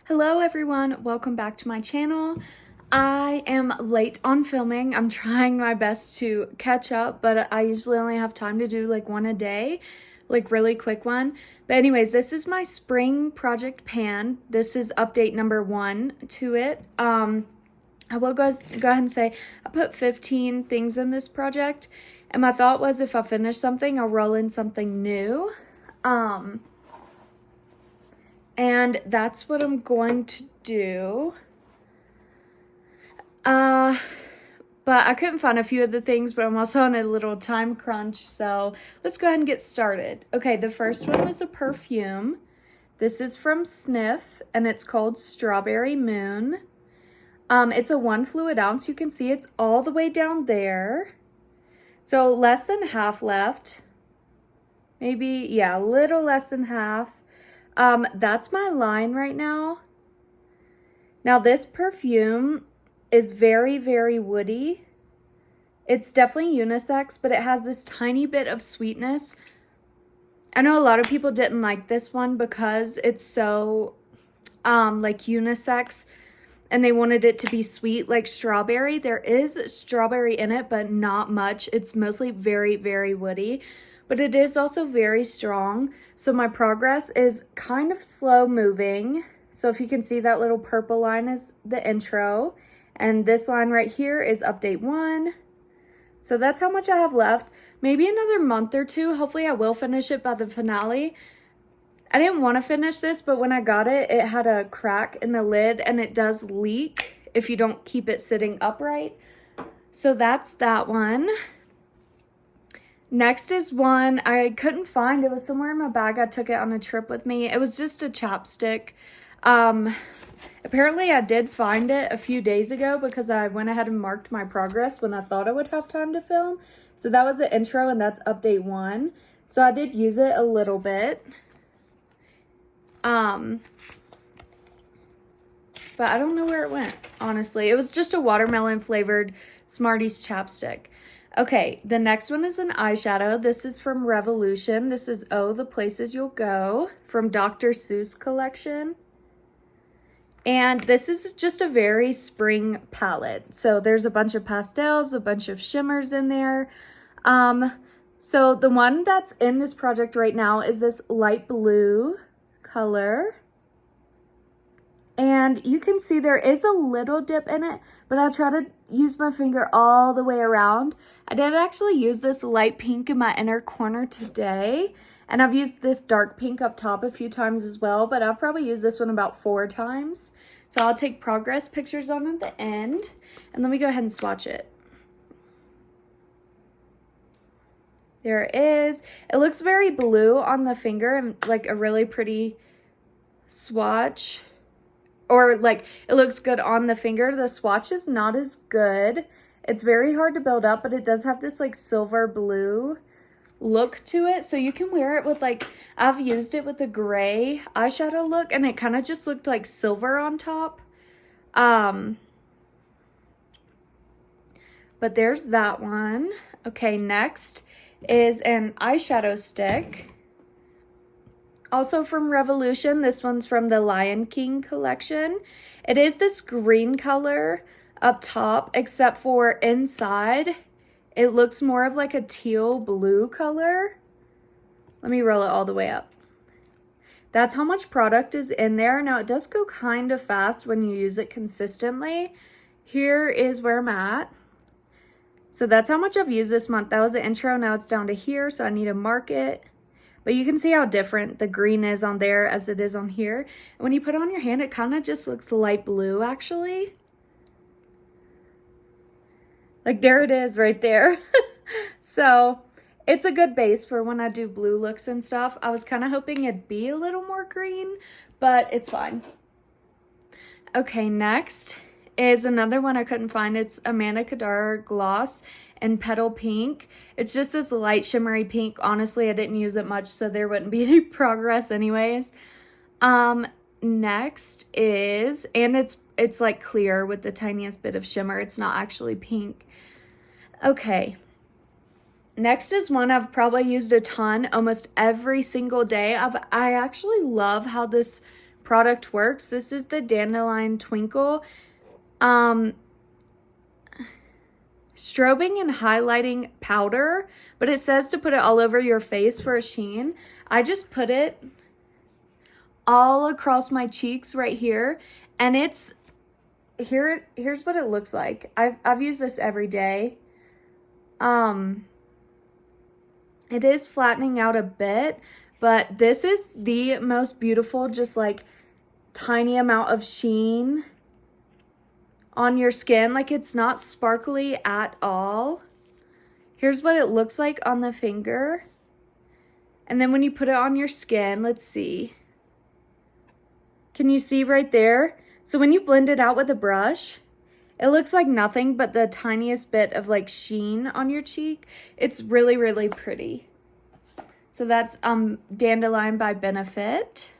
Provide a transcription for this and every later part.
Hello everyone, welcome back to my channel. I am late on filming. I'm trying my best to catch up, but I usually only have time to do like one a day, like really quick one. But anyways, this is my spring project pan. This is update number 1 to it. I will go ahead and say I put 15 things in this project, and my thought was if I finish something, I'll roll in something new. And that's what I'm going to do. But I couldn't find a few of the things, but I'm also on a little time crunch, so let's go ahead and get started. Okay, the first one was a perfume. This is from Sniff, and it's called Strawberry Moon. It's a 1 fluid ounce. You can see it's all the way down there. So less than half left. Maybe, yeah, a little less than half. That's my line right now. Now this perfume is very, very woody. It's definitely unisex, but it has this tiny bit of sweetness. I know a lot of people didn't like this one because it's so, like unisex, and they wanted it to be sweet like strawberry. There is strawberry in it, but not much. It's mostly very, very woody. But it is also very strong. So my progress is kind of slow moving. So if you can see, that little purple line is the intro. And this line right here is update 1. So that's how much I have left. Maybe another month or 2. Hopefully I will finish it by the finale. I didn't want to finish this, but when I got it, it had a crack in the lid and it does leak if you don't keep it sitting upright. So that's that one. Next is one I couldn't find. It was somewhere in my bag. I took it on a trip with me. It was just a chapstick. Apparently I did find it a few days ago because I went ahead and marked my progress when I thought I would have time to film. So that was the intro, and that's update 1. So I did use it a little bit. But I don't know where it went, honestly. It was just a watermelon flavored Smarties chapstick. Okay, the next one is an eyeshadow. This is from Revolution. This is Oh, the Places You'll Go from Dr. Seuss collection. And this is just a very spring palette. So there's a bunch of pastels, a bunch of shimmers in there. So the one that's in this project right now is this light blue color. And you can see there is a little dip in it, but I try to use my finger all the way around. I did actually use this light pink in my inner corner today, and I've used this dark pink up top a few times as well, but I've probably used this one about 4 times. So I'll take progress pictures on at the end, and let me go ahead and swatch it. There it is. It looks very blue on the finger and like a really pretty swatch. Or like it looks good on the finger. The swatch is not as good. It's very hard to build up, but it does have this like silver blue look to it. So you can wear it with like, I've used it with a gray eyeshadow look and it kind of just looked like silver on top. But there's that one. Okay, next is an eyeshadow stick. Also from Revolution. This one's from the Lion King collection. It is this green color up top, except for inside, it looks more of like a teal blue color. Let me roll it all the way up. That's how much product is in there. Now it does go kind of fast when you use it consistently. Here is where I'm at. So that's how much I've used this month. That was the intro. Now it's down to here, so I need to mark it. But you can see how different the green is on there as it is on here. And when you put it on your hand, it kind of just looks light blue, actually. Like, there it is right there. So, it's a good base for when I do blue looks and stuff. I was kind of hoping it'd be a little more green, but it's fine. Okay, next is another one I couldn't find. It's Amanda Kadar Gloss in Petal Pink. It's just this light shimmery pink. Honestly, I didn't use it much, so there wouldn't be any progress anyways. Next is, and it's like clear with the tiniest bit of shimmer. It's not actually pink. Okay. Next is one I've probably used a ton, almost every single day. I actually love how this product works. This is the Dandelion Twinkle. Strobing and highlighting powder, but it says to put it all over your face for a sheen. I just put it all across my cheeks right here, and it's here's what it looks like. I've used this every day. It is flattening out a bit, but this is the most beautiful, just like tiny amount of sheen on your skin. Like, it's not sparkly at all. Here's what it looks like on the finger. And then when you put it on your skin, let's see. Can you see right there? So when you blend it out with a brush, it looks like nothing but the tiniest bit of like sheen on your cheek. It's really, really pretty. So that's Dandelion by Benefit.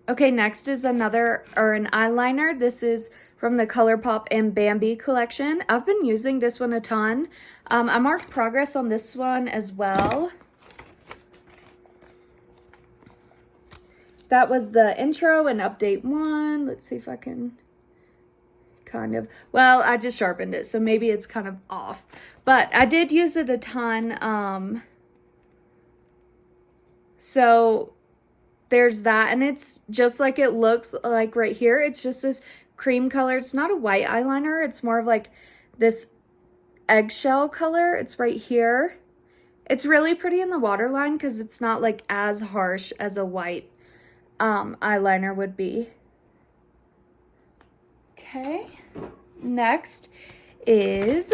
Okay, next is an eyeliner. This is from the ColourPop and Bambi collection. I've been using this one a ton. I marked progress on this one as well. That was the intro and update 1. Let's see if I can well, I just sharpened it, so maybe it's kind of off. But I did use it a ton. So there's that, and it's just like it looks like right here. It's just this cream color. It's not a white eyeliner. It's more of like this eggshell color. It's right here. It's really pretty in the waterline because it's not like as harsh as a white eyeliner would be. Okay, next is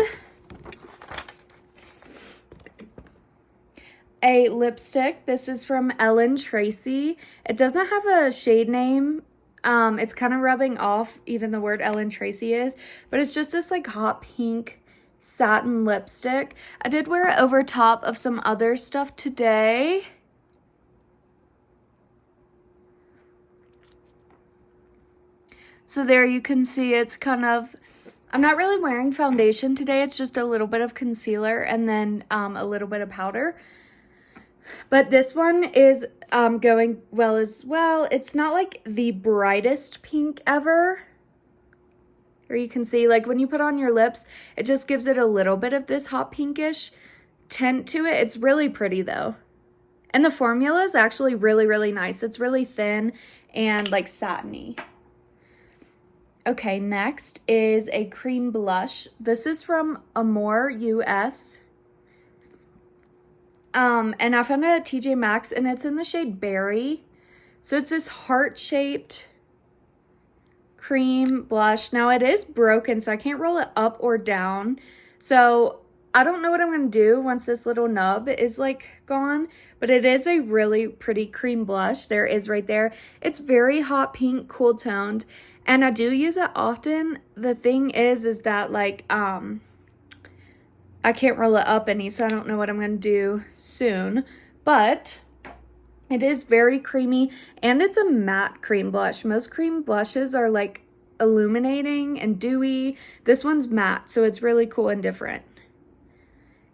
a lipstick. This is from Ellen Tracy. It doesn't have a shade name. It's kind of rubbing off even the word Ellen Tracy is, but it's just this like hot pink satin lipstick. I did wear it over top of some other stuff today. So there you can see it's kind of, I'm not really wearing foundation today. It's just a little bit of concealer and then a little bit of powder. But this one is going well as well. It's not like the brightest pink ever. Or you can see like when you put on your lips, it just gives it a little bit of this hot pinkish tint to it. It's really pretty though. And the formula is actually really, really nice. It's really thin and like satiny. Okay, next is a cream blush. This is from Amore US. And I found it at TJ Maxx, and it's in the shade Berry. So it's this heart-shaped cream blush. Now it is broken, so I can't roll it up or down. So I don't know what I'm going to do once this little nub is like gone, but it is a really pretty cream blush. There it is right there. It's very hot pink, cool toned. And I do use it often. The thing is that like, I can't roll it up any, so I don't know what I'm going to do soon. But it is very creamy, and it's a matte cream blush. Most cream blushes are like illuminating and dewy. This one's matte, so it's really cool and different.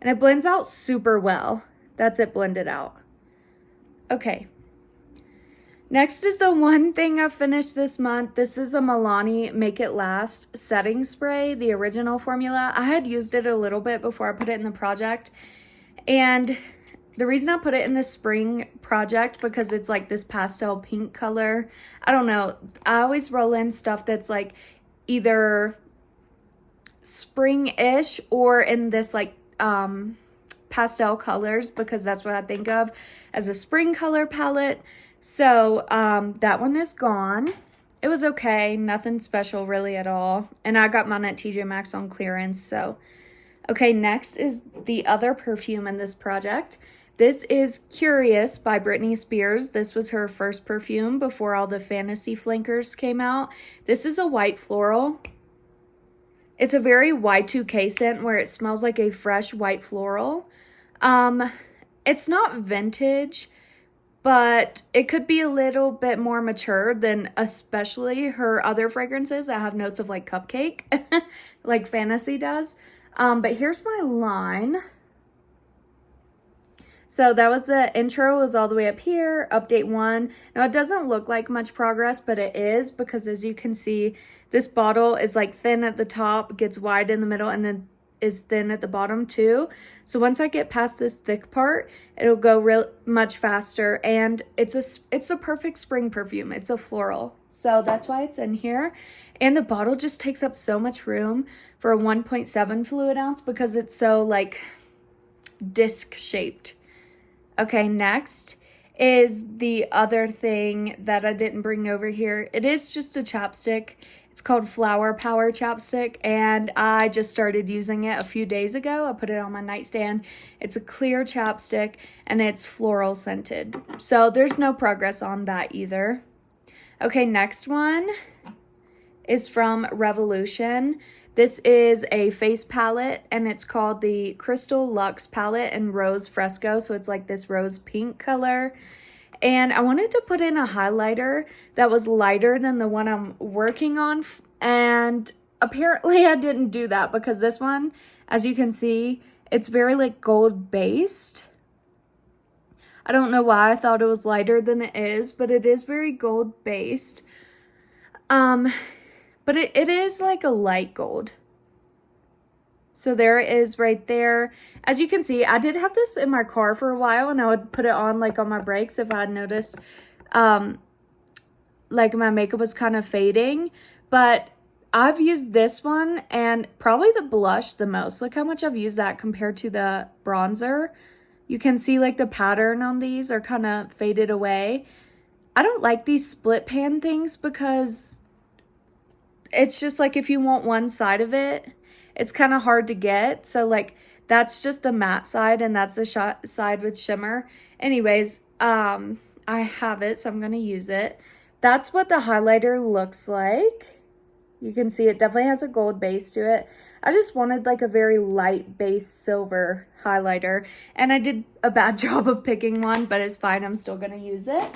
And it blends out super well. That's it blended out. Okay. Next is the one thing I finished this month. This is a Milani Make It Last setting spray, the original formula. I had used it a little bit before I put it in the project. And the reason I put it in the spring project, because it's like this pastel pink color. I don't know. I always roll in stuff that's like either spring-ish or in this like pastel colors, because that's what I think of as a spring color palette. So that one is gone. It was okay, nothing special really at all. And I got mine at TJ Maxx on clearance. So okay, next is the other perfume in this project. This is Curious by Britney Spears. This was her first perfume before all the fantasy flankers came out. This is a white floral. It's a very Y2K scent where it smells like a fresh white floral. It's not vintage, but it could be a little bit more mature than especially her other fragrances that have notes of like cupcake, like Fantasy does. But here's my line. So that was the intro, was all the way up here, update 1. Now it doesn't look like much progress, but it is, because as you can see, this bottle is like thin at the top, gets wide in the middle, and then is thin at the bottom too. So once I get past this thick part, it'll go real much faster, and it's a perfect spring perfume. It's a floral. So that's why it's in here. And the bottle just takes up so much room for a 1.7 fluid ounce because it's so like disc shaped. Okay, next is the other thing that I didn't bring over here. It is just a chapstick. It's called Flower Power Chapstick, and I just started using it a few days ago. I put it on my nightstand. It's a clear chapstick, and it's floral scented. So there's no progress on that either. Okay, next one is from Revolution. This is a face palette, and it's called the Crystal Luxe Palette in Rose Fresco. So it's like this rose pink color. And I wanted to put in a highlighter that was lighter than the one I'm working on. And apparently I didn't do that, because this one, as you can see, it's very like gold based. I don't know why I thought it was lighter than it is, but it is very gold based. But it is like a light gold. So there it is right there. As you can see, I did have this in my car for a while, and I would put it on like on my brakes if I had noticed like my makeup was kind of fading. But I've used this one and probably the blush the most. Look how much I've used that compared to the bronzer. You can see like the pattern on these are kind of faded away. I don't like these split pan things because it's just like if you want one side of it, it's kind of hard to get. So like that's just the matte side, and that's the side with shimmer. Anyways, I have it, so I'm going to use it. That's what the highlighter looks like. You can see it definitely has a gold base to it. I just wanted like a very light base silver highlighter, and I did a bad job of picking one, but it's fine. I'm still going to use it.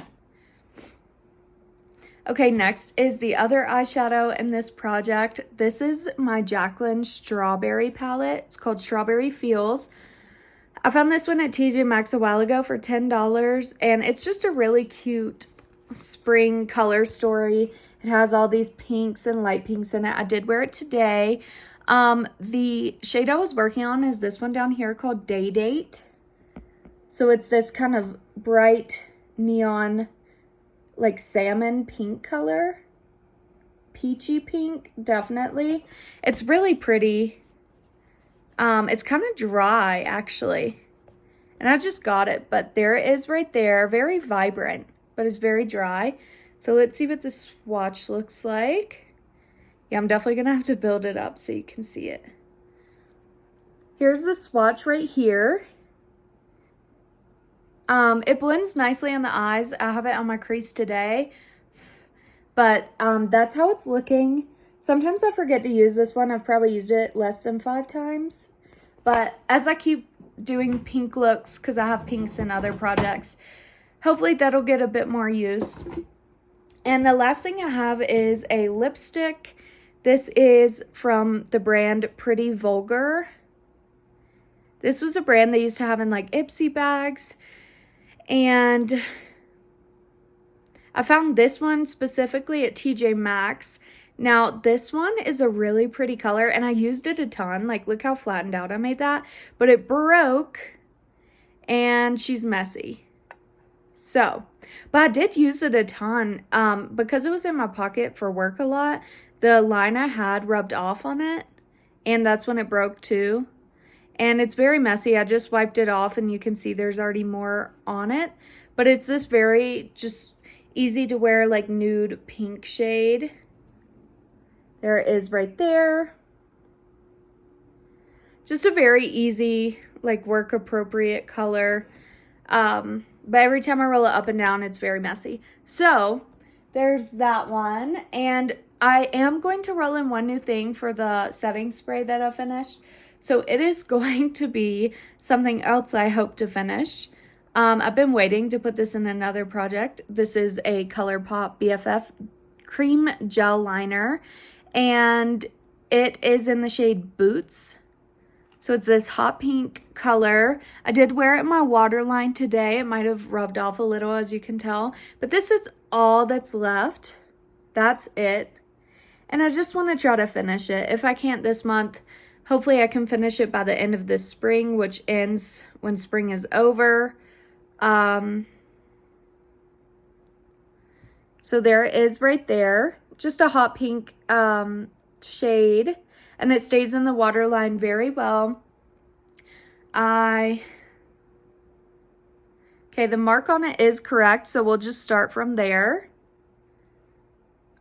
Okay, next is the other eyeshadow in this project. This is my Jaclyn Strawberry palette. It's called Strawberry Feels. I found this one at TJ Maxx a while ago for $10, and it's just a really cute spring color story. It has all these pinks and light pinks in it. I did wear it today. The shade I was working on is this one down here called Day Date. So it's this kind of bright neon, like salmon pink color. Peachy pink, definitely. It's really pretty. It's kind of dry, actually. And I just got it, but there it is right there. Very vibrant, but it's very dry. So let's see what the swatch looks like. Yeah, I'm definitely gonna have to build it up so you can see it. Here's the swatch right here. It blends nicely on the eyes. I have it on my crease today, but that's how it's looking. Sometimes I forget to use this one. I've probably used it less than 5 times, but as I keep doing pink looks, because I have pinks in other projects, hopefully that'll get a bit more use. And the last thing I have is a lipstick. This is from the brand Pretty Vulgar. This was a brand they used to have in like Ipsy bags. And I found this one specifically at TJ Maxx. Now, this one is a really pretty color, and I used it a ton. Like, look how flattened out I made that. But it broke, and she's messy. So, but I did use it a ton. Because it was in my pocket for work a lot, the line I had rubbed off on it, and that's when it broke too. And it's very messy. I just wiped it off, and you can see there's already more on it. But it's this very just easy to wear like nude pink shade. There it is right there. Just a very easy, like work appropriate color. But every time I roll it up and down, it's very messy. So there's that one. And I am going to roll in one new thing for the setting spray that I finished. So it is going to be something else I hope to finish. I've been waiting to put this in another project. This is a ColourPop BFF Cream Gel Liner, and it is in the shade Boots. So it's this hot pink color. I did wear it in my waterline today. It might have rubbed off a little, as you can tell. But this is all that's left. That's it. And I just want to try to finish it. If I can't this month, hopefully I can finish it by the end of this spring, which ends when spring is over. So there it is right there. Just a hot pink shade. And it stays in the waterline very well. Okay, the mark on it is correct, so we'll just start from there.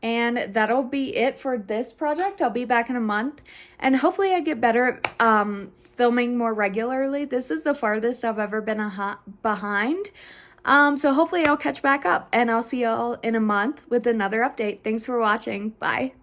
And that'll be it for this project. I'll be back in a month. And hopefully I get better at filming more regularly. This is the farthest I've ever been behind. So hopefully I'll catch back up. And I'll see y'all in a month with another update. Thanks for watching. Bye.